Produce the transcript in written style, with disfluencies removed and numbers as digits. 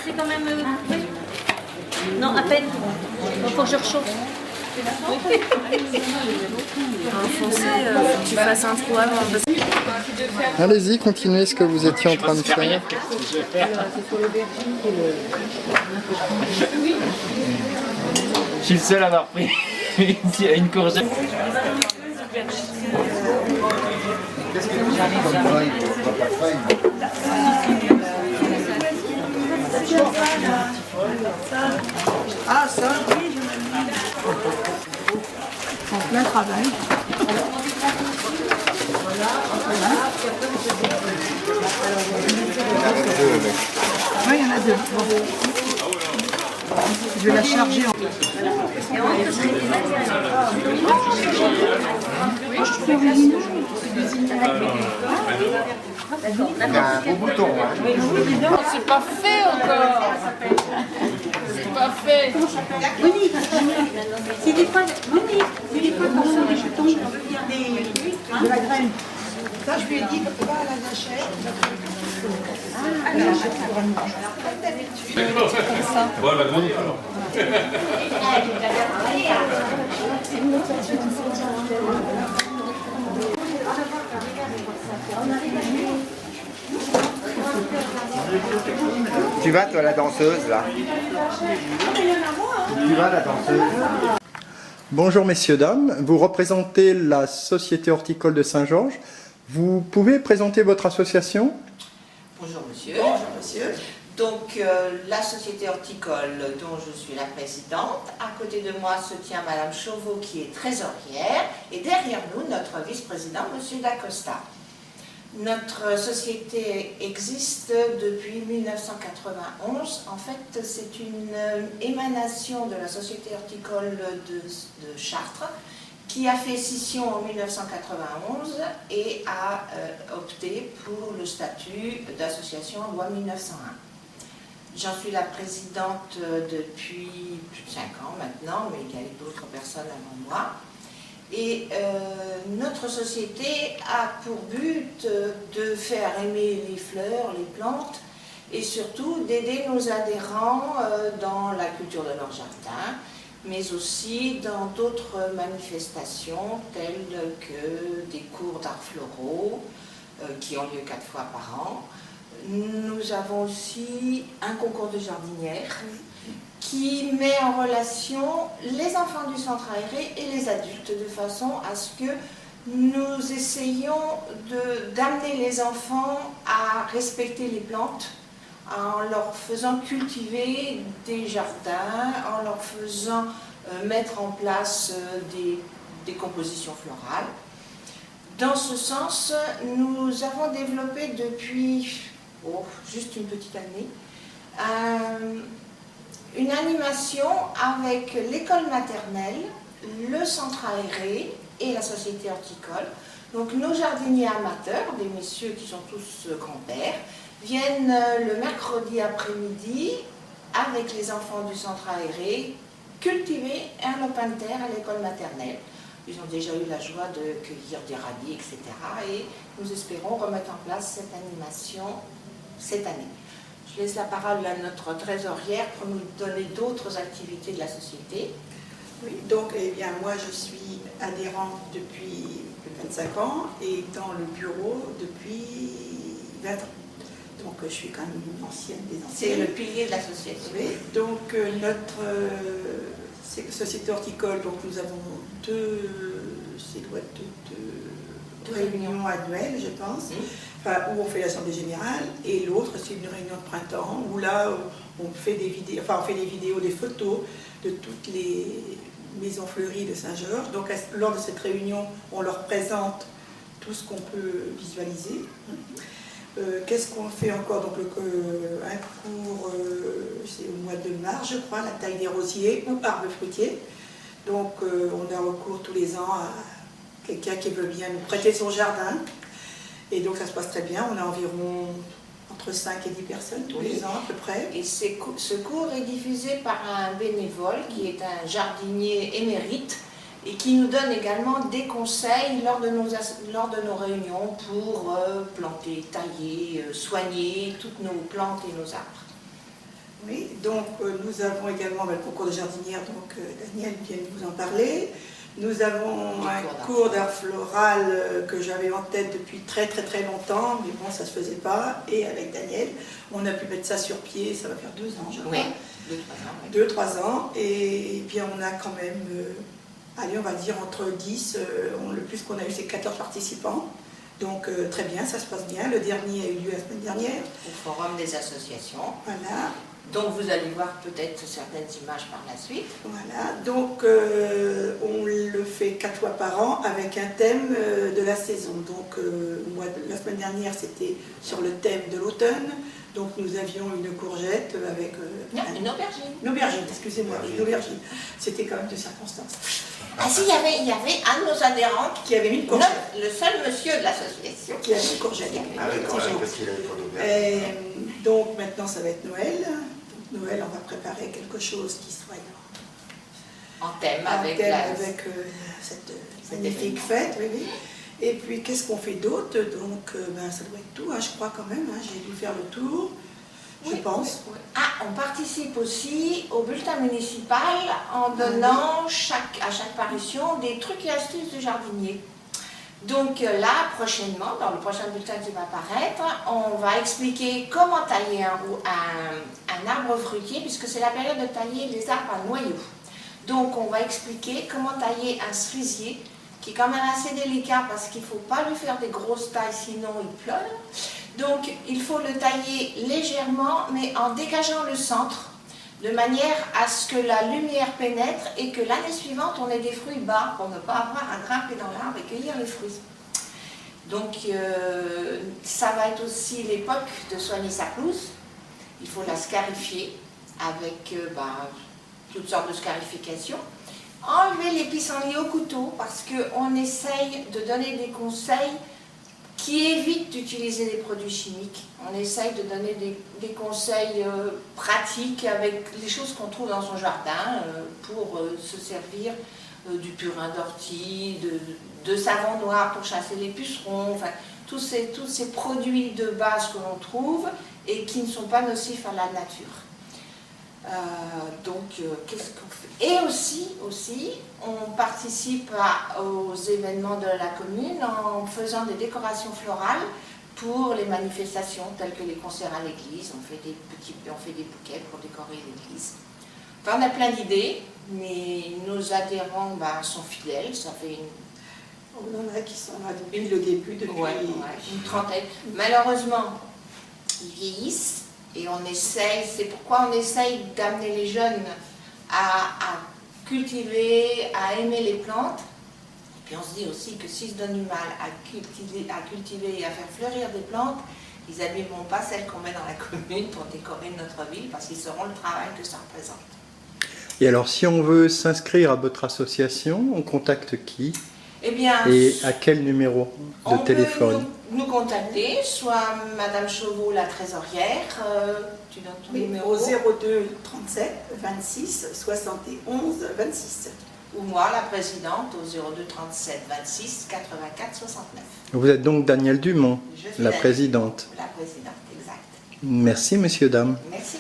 C'est quand même... Non, à peine. Il faut que je rechauffe. En français, faut que tu fasses un trou avant. Allez-y, continuez ce que vous étiez en train de faire. Je suis le seul à avoir pris une courgette. Ah, ça, oui, en plein travail. Oui, il y en a deux. Bon. Je vais la charger en... C'est pas fait encore. C'est pas fait. Monique, c'est des fois... Monique, c'est des fois comme ça, des jetons, je veux dire des... de la graine. Ça, je lui ai dit, va à la gâchette. Tu vas, toi, la danseuse, là? Tu vas, la danseuse? Bonjour messieurs, dames, vous représentez la Société horticole de Saint-Georges. Vous pouvez présenter votre association? Bonjour monsieur. Bonjour monsieur. Donc la Société horticole dont je suis la présidente, à côté de moi se tient Madame Chauveau qui est trésorière et derrière nous notre vice-président Monsieur Dacosta. Notre société existe depuis 1991. En fait, c'est une émanation de la Société horticole de Chartres qui a fait scission en 1991 et a opté pour le statut d'association en loi 1901. J'en suis la présidente depuis plus de 5 ans maintenant, mais il y a eu d'autres personnes avant moi. Et notre société a pour but de faire aimer les fleurs, les plantes et surtout d'aider nos adhérents dans la culture de leur jardin, mais aussi dans d'autres manifestations telles que des cours d'art floraux qui ont lieu 4 fois par an. Nous avons aussi un concours de jardinières qui met en relation les enfants du centre aéré et les adultes de façon à ce que nous essayons d'amener les enfants à respecter les plantes en leur faisant cultiver des jardins, en leur faisant mettre en place des compositions florales. Dans ce sens, nous avons développé depuis juste une petite année une animation avec l'école maternelle, le centre aéré et la société horticole. Donc nos jardiniers amateurs, des messieurs qui sont tous grands-pères, viennent le mercredi après-midi avec les enfants du centre aéré cultiver un lopin de terre à l'école maternelle. Ils ont déjà eu la joie de cueillir des radis, etc. Et nous espérons remettre en place cette animation cette année. Je laisse la parole à notre trésorière pour nous donner d'autres activités de la société. Oui, donc eh bien, moi je suis adhérente depuis 25 ans et dans le bureau depuis 20 ans. Donc je suis quand même une ancienne des anciennes. C'est le pilier de la société. Oui, donc notre société horticole, donc nous avons deux réunions annuelles, je pense. Enfin, où on fait l'assemblée générale, et l'autre c'est une réunion de printemps où là on fait des vidéos, des photos de toutes les maisons fleuries de Saint-Georges. Donc lors de cette réunion, on leur présente tout ce qu'on peut visualiser. Qu'est-ce qu'on fait encore? Donc un cours, c'est au mois de mars, je crois, la taille des rosiers ou arbres fruitiers. Donc on a recours tous les ans à quelqu'un qui veut bien nous prêter son jardin. Et donc ça se passe très bien, on a environ entre 5 et 10 personnes tous les ans à peu près. Et ce cours est diffusé par un bénévole qui est un jardinier émérite et qui nous donne également des conseils lors de nos réunions pour planter, tailler, soigner toutes nos plantes et nos arbres. Oui, donc nous avons également le concours de jardinière, donc Daniel vient de vous en parler. Nous avons un cours d'art floral que j'avais en tête depuis très longtemps, mais bon, ça ne se faisait pas. Et avec Daniel, on a pu mettre ça sur pied, ça va faire 2 ans, je crois. Oui, 2-3 ans. 2-3 ans. Et bien, on a quand même, allez, on va dire entre 10, le plus qu'on a eu, c'est 14 participants. Donc très bien, ça se passe bien. Le dernier a eu lieu la semaine dernière. Au Forum des associations. Voilà. Donc vous allez voir peut-être certaines images par la suite. Voilà, donc on le fait 4 fois par an avec un thème de la saison. Donc la semaine dernière c'était sur le thème de l'automne. Donc nous avions une courgette avec... une aubergine. Une aubergine, excusez-moi, une aubergine. C'était quand même de circonstance. Ah si, il y avait un de nos adhérents Qui avait mis une courgette. le seul monsieur de l'association. Qui avait une courgette. Ah oui, quand même, parce qu'il avait trop d'aubergine. Donc maintenant ça va être Noël. Noël, on va préparer quelque chose qui soit en thème avec cette magnifique fête. Oui, oui. Et puis, qu'est-ce qu'on fait d'autre? Donc, ça doit être tout, hein, je crois quand même. Hein, j'ai dû faire le tour, je pense. Oui. Ah, on participe aussi au bulletin municipal en donnant à chaque parution des trucs et astuces du jardinier. Donc là, prochainement, dans le prochain bulletin qui va paraître, on va expliquer comment tailler un arbre fruitier, puisque c'est la période de tailler les arbres à noyaux. Donc on va expliquer comment tailler un cerisier, qui est quand même assez délicat parce qu'il ne faut pas lui faire des grosses tailles, sinon il pleure. Donc il faut le tailler légèrement, mais en dégageant le centre, de manière à ce que la lumière pénètre et que l'année suivante, on ait des fruits bas pour ne pas avoir à grimper dans l'arbre et cueillir les fruits. Donc, ça va être aussi l'époque de soigner sa pelouse. Il faut la scarifier avec toutes sortes de scarifications. Enlever les pissenlits au couteau parce qu'on essaye de donner des conseils qui évite d'utiliser des produits chimiques. On essaye de donner des conseils pratiques avec les choses qu'on trouve dans son jardin pour se servir du purin d'ortie, de savon noir pour chasser les pucerons, enfin, tous ces produits de base que l'on trouve et qui ne sont pas nocifs à la nature. Qu'est-ce qu'on fait? Et aussi, on participe aux événements de la commune en faisant des décorations florales pour les manifestations telles que les concerts à l'église. On fait des bouquets pour décorer l'église. Enfin, on a plein d'idées, mais nos adhérents sont fidèles. Ça fait On en a qui sont là depuis le début, depuis une trentaine. Malheureusement, ils vieillissent. Et c'est pourquoi on essaye d'amener les jeunes à cultiver, à aimer les plantes. Et puis on se dit aussi que s'ils se donnent du mal à cultiver et à faire fleurir des plantes, ils n'abîmeront pas celles qu'on met dans la commune pour décorer notre ville, parce qu'ils sauront le travail que ça représente. Et alors, si on veut s'inscrire à votre association, on contacte qui? Eh bien, et à quel numéro de téléphone? Nous contacter, soit Madame Chauveau, la trésorière, tu donnes ton numéro au 02 37 26 71 26. Ou moi, la présidente, au 02 37 26 84 69. Vous êtes donc Danielle Dumont, la présidente. La présidente, exact. Merci, messieurs, dames. Merci.